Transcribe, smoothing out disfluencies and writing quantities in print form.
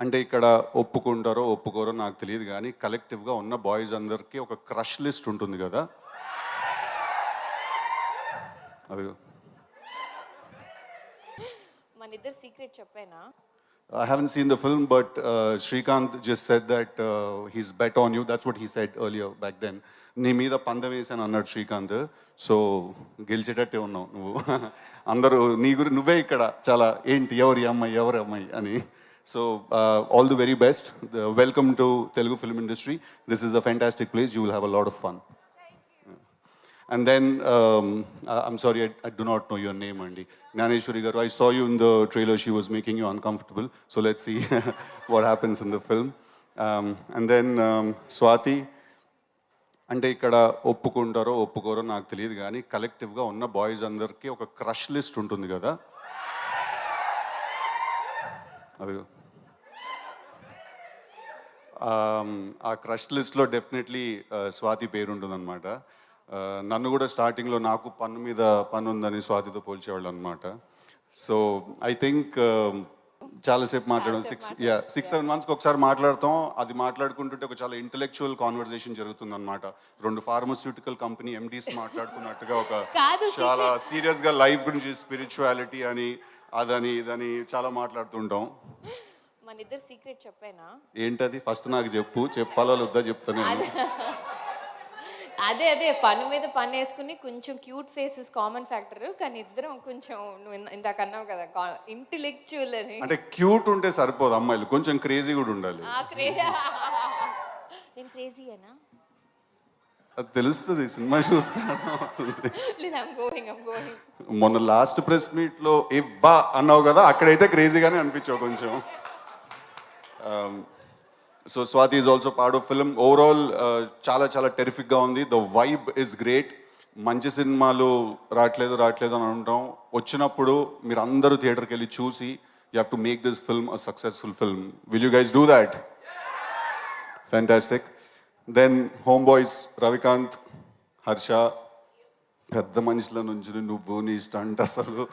అంటే ఇక్కడ ఒప్పుకుంటారో ఒప్పుకోరో నాకు తెలియదు కానీ కలెక్టివ్గా ఉన్న బాయ్స్ అందరికీ ఒక క్రష్ లిస్ట్ ఉంటుంది కదా. అది మన ఇద్దరు సీక్రెట్ చెప్పేనా? I haven't seen the film, but Srikanth just said that he's bet on you. That's what he said earlier back then. నీ మీద పందెం వేసాను అన్నాడు శ్రీకాంత్. సో గెలిచేటట్టే ఉన్నావు నువ్వు. అందరూ నీ గురి నువ్వే ఇక్కడ చాలా ఏంటి ఎవరి అమ్మాయి అని. So all the very best. Welcome to Telugu film industry. This is a fantastic place. You will have a lot of fun. And then, I'm sorry, I do not know your name, Andy. Gnaneshwari garu, I saw you in the trailer. She was making you uncomfortable. So let's see what happens in the film. And then, Swati, అంటే ఇక్కడ ఒప్పుకుంటారో ఒప్పుకోరో నాకు తెలియదు కానీ కలెక్టివ్గా ఉన్న boys అందరికీ ఒక crush list ఉంటుంది కదా. అది ఆ క్రష్ లిస్ట్లో డెఫినెట్లీ స్వాతి పేరు ఉంటుందన్నమాట. నన్ను కూడా స్టార్టింగ్లో నాకు పన్ను మీద పన్ను ఉందని స్వాతితో పోల్చేవాళ్ళు అనమాట. సో ఐ థింక్ చాలాసేపు మాట్లాడడం 6-7 మంత్స్కి ఒకసారి మాట్లాడతాం. అది మాట్లాడుకుంటుంటే ఒక చాలా ఇంటెలెక్చువల్ కాన్వర్సేషన్ జరుగుతుంది అనమాట. 2 ఫార్మస్యూటికల్ కంపెనీ ఎండీస్ మాట్లాడుకున్నట్టుగా ఒక చాలా సీరియస్గా లైఫ్ గురించి, స్పిరిచువాలిటీ అని, అదని ఇదని చాలా మాట్లాడుతుంటాం. మన ఇద్దరు సీక్రెట్ చెప్పేనా? ఏంటది? ఫస్ట్ నాకు చెప్పు. చెప్పాలో వద్దా చెప్తాను. అదే పన్ను మీద పన్ను వేసుకుని కొంచెం క్యూట్ ఫేసెస్ కామన్ ఫ్యాక్టర్, కానీ ఇద్దరం కొంచెం నువ్వు ఇందాక అన్నావు కదా ఇంటెలెక్చువల్ అని. అంటే క్యూట్ ఉంటే సరిపోదు, అమ్మాయిలు కొంచెం క్రేజీ కూడా ఉండాలి. నేను క్రేజీయేనా? అది తెలుస్తుంది, సినిమా చూస్తాను. మొన్న లాస్ట్ ప్రెస్ మీట్లో ఇవ్వా అన్నావు కదా, అక్కడైతే క్రేజీగానే అనిపించావు కొంచెం. So Swathi is also part of film. Overall చాలా చాలా టెరిఫిక్గా ఉంది. The vibe is great. మంచి సినిమాలు రావట్లేదు అని అంటాం. వచ్చినప్పుడు మీరు అందరూ థియేటర్కి వెళ్ళి చూసి you have to make this film a successful film. Will you guys do that? Fantastic. Then home boys Ravikanth, Harsha, పెద్ద మనుషుల నుంచి నువ్వు నీ స్టంట్ అసలు